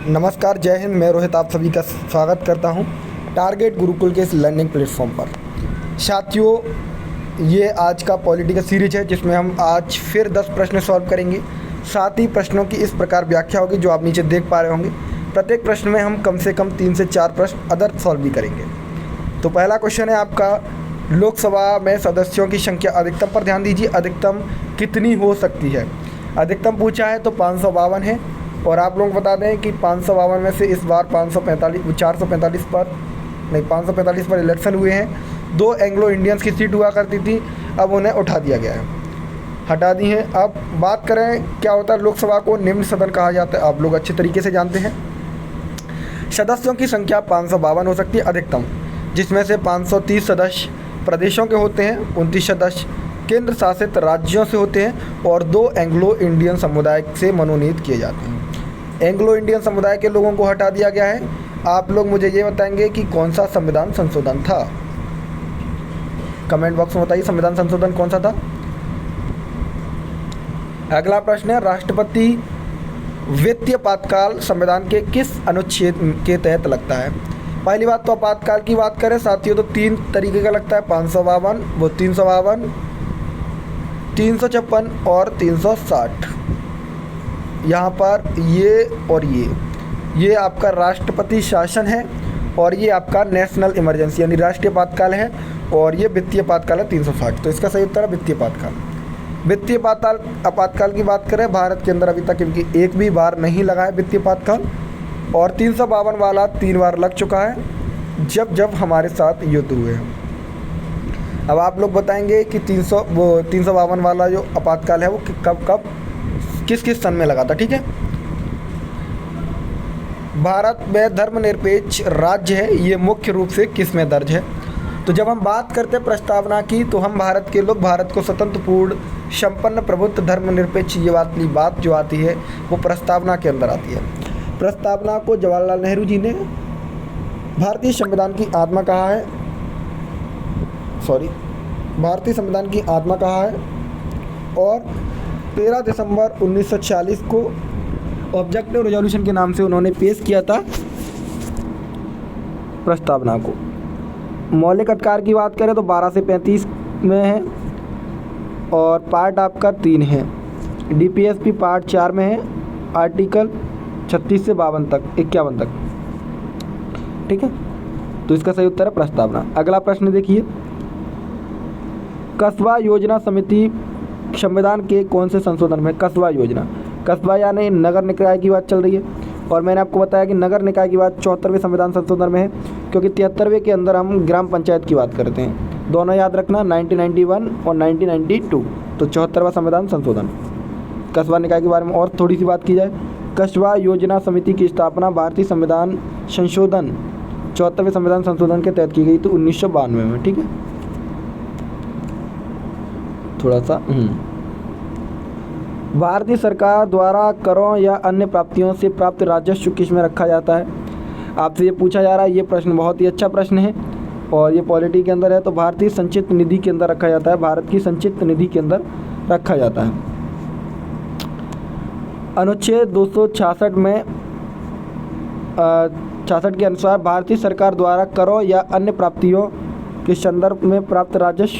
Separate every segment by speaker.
Speaker 1: नमस्कार, जय हिंद। मैं रोहित आप सभी का स्वागत करता हूं टारगेट गुरुकुल के इस लर्निंग प्लेटफॉर्म पर। साथियों, ये आज का पॉलिटिकल सीरीज है जिसमें हम आज फिर 10 प्रश्न सॉल्व करेंगे। साथ ही प्रश्नों की इस प्रकार व्याख्या होगी जो आप नीचे देख पा रहे होंगे। प्रत्येक प्रश्न में हम कम से कम 3 से 4 प्रश्न अदर सॉल्व भी करेंगे। तो पहला क्वेश्चन है आपका, लोकसभा में सदस्यों की संख्या अधिकतम पर ध्यान दीजिए। अधिकतम कितनी हो सकती है? अधिकतम पूछा है तो 552 है। और आप लोग बता दें कि 552 में से इस बार 445 पर इलेक्शन हुए हैं। 2 एंग्लो इंडियंस की सीट हुआ करती थी, अब उन्हें उठा दिया गया है, हटा दी है। अब बात करें क्या होता है लोकसभा को, निम्न सदन कहा जाता है, आप लोग अच्छे तरीके से जानते हैं। सदस्यों की संख्या 552 हो सकती है अधिकतम, जिसमें से 530 सदस्य प्रदेशों के होते हैं, 29 सदस्य केंद्र शासित राज्यों से होते हैं और 2 एंग्लो इंडियन समुदाय से मनोनीत किए जाते हैं। एंग्लो इंडियन समुदाय के लोगों को हटा दिया गया है। आप लोग मुझे ये बताएंगे कि कौन सा संविधान संशोधन था। कमेंट बॉक्स में बताइए संविधान संशोधन कौन सा था। अगला प्रश्न है, राष्ट्रपति वित्तीय आपातकाल संविधान के किस अनुच्छेद के तहत लगता है? पहली बात तो आपातकाल की बात करें साथियों तो 3 तरीके का लगता है, 552, वो 352, 356 और 360। यहाँ पर ये और ये आपका राष्ट्रपति शासन है और ये आपका नेशनल इमरजेंसी यानी राष्ट्रीय आपातकाल है और ये वित्तीय आपातकाल है 360। तो इसका सही उत्तर है वित्तीय आपातकाल। वित्तीय आपातकाल की बात करें, भारत के अंदर अभी तक इनकी एक भी बार नहीं लगा है वित्तीय आपातकाल, और 352 वाला 3 बार लग चुका है जब हमारे साथ युद्ध हुए हैं। अब आप लोग बताएंगे कि 352 वाला जो आपातकाल है वो कब किस सन में लगा था। ठीक है, भारत में धर्मनिरपेक्ष राज्य है, ये मुख्य रूप से किस में दर्ज है? तो जब हम बात करते हैं प्रस्तावना की तो हम भारत के लोग भारत को स्वतंत्र पूर्ण संपन्न प्रभुत्व धर्मनिरपेक्ष ये वाली बात जो आती है वो प्रस्तावना के अंदर आती है। प्रस्तावना को जवाहरलाल नेहरू जी ने भारतीय संविधान की आत्मा कहा है, भारतीय संविधान की आत्मा कहा है और 13 दिसंबर 1946 को ऑब्जेक्टिव रेजोल्यूशन के नाम से उन्होंने पेश किया था प्रस्तावना को। मौलिक अधिकार की बात करें तो 12 से 35 में है और पार्ट आपका 3 है। डीपीएसपी पार्ट 4 में है, आर्टिकल 36 से 51 तक। ठीक है, तो इसका सही उत्तर है प्रस्तावना। अगला प्रश्न देखिए, कस्बा योजना समिति संविधान के कौन से संशोधन में? कस्बा योजना, कस्बा यानी नगर निकाय की बात चल रही है और मैंने आपको बताया कि नगर निकाय की बात 74वें संविधान संशोधन में है, क्योंकि 73वें के अंदर हम ग्राम पंचायत की बात करते हैं। दोनों याद रखना, 1991 और 1992। तो 74वां संविधान संशोधन। कस्बा निकाय के बारे में और थोड़ी सी बात की जाए, कस्बा योजना समिति की स्थापना भारतीय संविधान संशोधन 74वें संविधान संशोधन के तहत की गई थी 1992 में। ठीक है, थोड़ा सा भारतीय सरकार द्वारा करों या अन्य प्राप्तियों से प्राप्त राजस्व किस में रखा जाता है? आपसे ये पूछा जा रहा है। ये प्रश्न बहुत ही अच्छा प्रश्न है और ये पॉलिटी के अंदर है, तो भारतीय संचित निधि के अंदर रखा जाता है। भारत की संचित निधि के अंदर रखा जाता है। अनुच्छेद 266 में 66 के अनुसार भारतीय सरकार द्वारा करों या अन्य प्राप्तियों के संदर्भ में प्राप्त राजस्व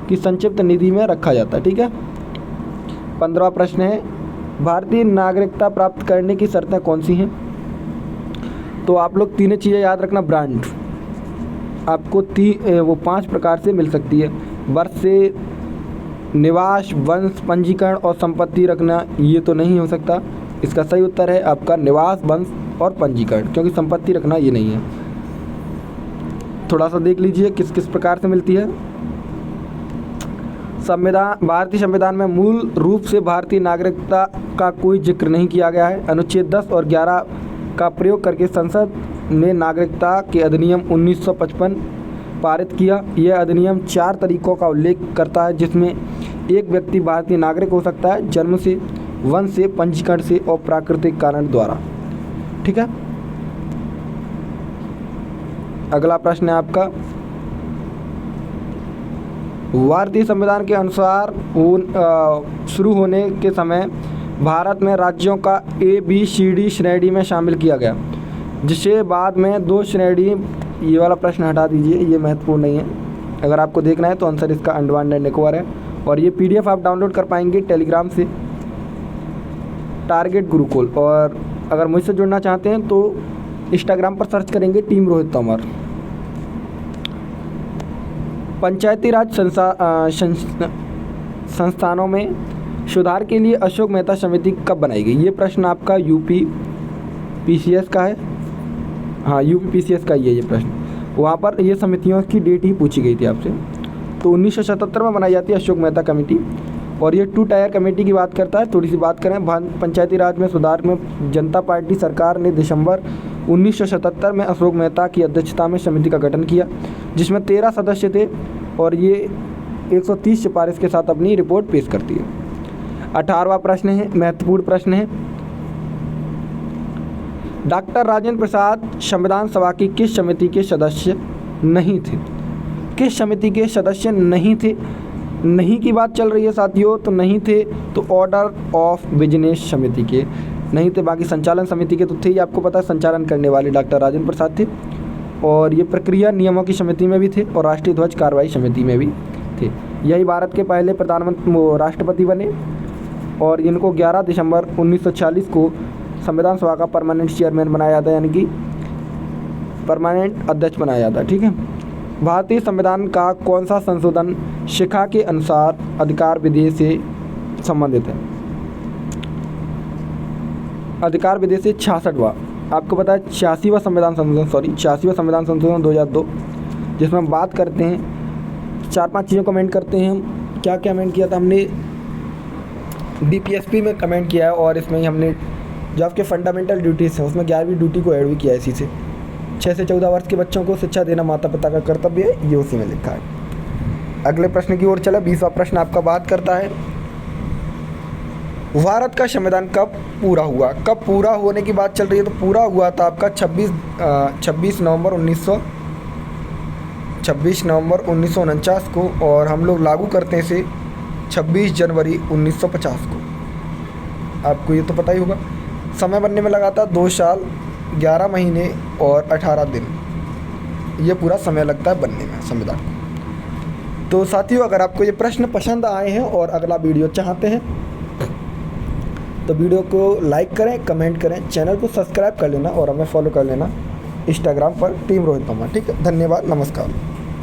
Speaker 1: की संक्षिप्त निधि में रखा जाता है। ठीक है, 15वां प्रश्न है, भारतीय नागरिकता प्राप्त करने की शर्तें कौन सी हैं? तो आप लोग 3 चीज़ें याद रखना। ब्रांड आपको 5 प्रकार से मिल सकती है, वर्ष से, निवास, वंश, पंजीकरण और संपत्ति रखना ये तो नहीं हो सकता। इसका सही उत्तर है आपका निवास, वंश और पंजीकरण, क्योंकि संपत्ति रखना ये नहीं है। थोड़ा सा देख लीजिए किस किस प्रकार से मिलती है। संविधान, भारतीय संविधान में मूल रूप से भारतीय नागरिकता का कोई जिक्र नहीं किया गया है। अनुच्छेद 10 और 11 का प्रयोग करके संसद ने नागरिकता के अधिनियम 1955 पारित किया। यह अधिनियम 4 तरीकों का उल्लेख करता है, जिसमें एक व्यक्ति भारतीय नागरिक हो सकता है जन्म से, वंश से, पंजीकरण से और प्राकृतिक कारण द्वारा। ठीक है, अगला प्रश्न है आपका, भारतीय संविधान के अनुसार शुरू होने के समय भारत में राज्यों का ABCD श्रेणी में शामिल किया गया, जिसे बाद में 2 श्रेणी। ये वाला प्रश्न हटा दीजिए, ये महत्वपूर्ण नहीं है। अगर आपको देखना है तो आंसर इसका अंडमान एंड निकोबार है। और ये PDF आप डाउनलोड कर पाएंगे टेलीग्राम से, टारगेट गुरुकुल। और अगर मुझसे जुड़ना चाहते हैं तो इंस्टाग्राम पर सर्च करेंगे टीम रोहित तोमर। पंचायती राज संस्थानों में सुधार के लिए अशोक मेहता समिति कब बनाई गई? ये प्रश्न आपका UP PCS का है। हाँ, UP PCS का ही है ये प्रश्न। वहाँ पर ये समितियों की डेट ही पूछी गई थी आपसे। तो 1977 में बनाई जाती है अशोक मेहता कमेटी। और ये 2 टायर कमेटी की बात करता है। थोड़ी सी बात करें पंचायती राज में सुधार में, जनता पार्टी सरकार ने दिसंबर 1977 में अशोक मेहता की अध्यक्षता में समिति का गठन किया, जिसमें 13 सदस्य थे और ये 130 सिफारिश के साथ अपनी रिपोर्ट पेश करती है। 18वां प्रश्न है, महत्वपूर्ण प्रश्न है। डॉक्टर राजेंद्र प्रसाद संविधान सभा की किस समिति के सदस्य नहीं थे? किस समिति के सदस्य नहीं थे? नहीं की बात चल रही है साथियों, तो नहीं थे तो ऑर्डर ऑफ बिजनेस समिति के नहीं थे। बाकी संचालन समिति के तो थे ही, आपको पता है संचालन करने वाले डॉक्टर राजेंद्र प्रसाद थे। और ये प्रक्रिया नियमों की समिति में भी थे और राष्ट्रीय ध्वज कार्रवाई समिति में भी थे। यही भारत के पहले प्रधानमंत्री राष्ट्रपति बने और इनको 11 दिसंबर 1946 को संविधान सभा का परमानेंट चेयरमैन बनाया जाता है, यानी कि परमानेंट अध्यक्ष बनाया जाता है। ठीक है। भारतीय संविधान का कौन सा संशोधन शिक्षा के अनुसार अधिकार विधि से संबंधित है? अधिकार विधि से 66वां, आपको पता है 86वां संविधान संशोधन, 86वां संविधान संशोधन 2002, जिसमें हम बात करते हैं 4-5 चीज़ों कमेंट करते हैं हम। क्या कमेंट किया था हमने? DPSP में कमेंट किया है और इसमें ही हमने जो आपके फंडामेंटल ड्यूटीज़ हैं उसमें 11वीं ड्यूटी को ऐड भी किया है इसी से। 6 से 14 वर्ष के बच्चों को शिक्षा देना माता पिता का कर्तव्य है, ये उसी में लिखा है। अगले प्रश्न की ओर चला। 20वां प्रश्न आपका बात करता है भारत का संविधान कब पूरा हुआ? कब पूरा होने की बात चल रही है तो पूरा हुआ था आपका 26 नवंबर 1949 को, और हम लोग लागू करते हैं इसे 26 जनवरी 1950 को। आपको ये तो पता ही होगा। समय बनने में लगा था 2 साल 11 महीने और 18 दिन, ये पूरा समय लगता है बनने में संविधान को। तो साथियों, अगर आपको ये प्रश्न पसंद आए हैं और अगला वीडियो चाहते हैं तो वीडियो को लाइक करें, कमेंट करें, चैनल को सब्सक्राइब कर लेना और हमें फॉलो कर लेना इंस्टाग्राम पर टीम रोहित तोमर। ठीक है, धन्यवाद, नमस्कार।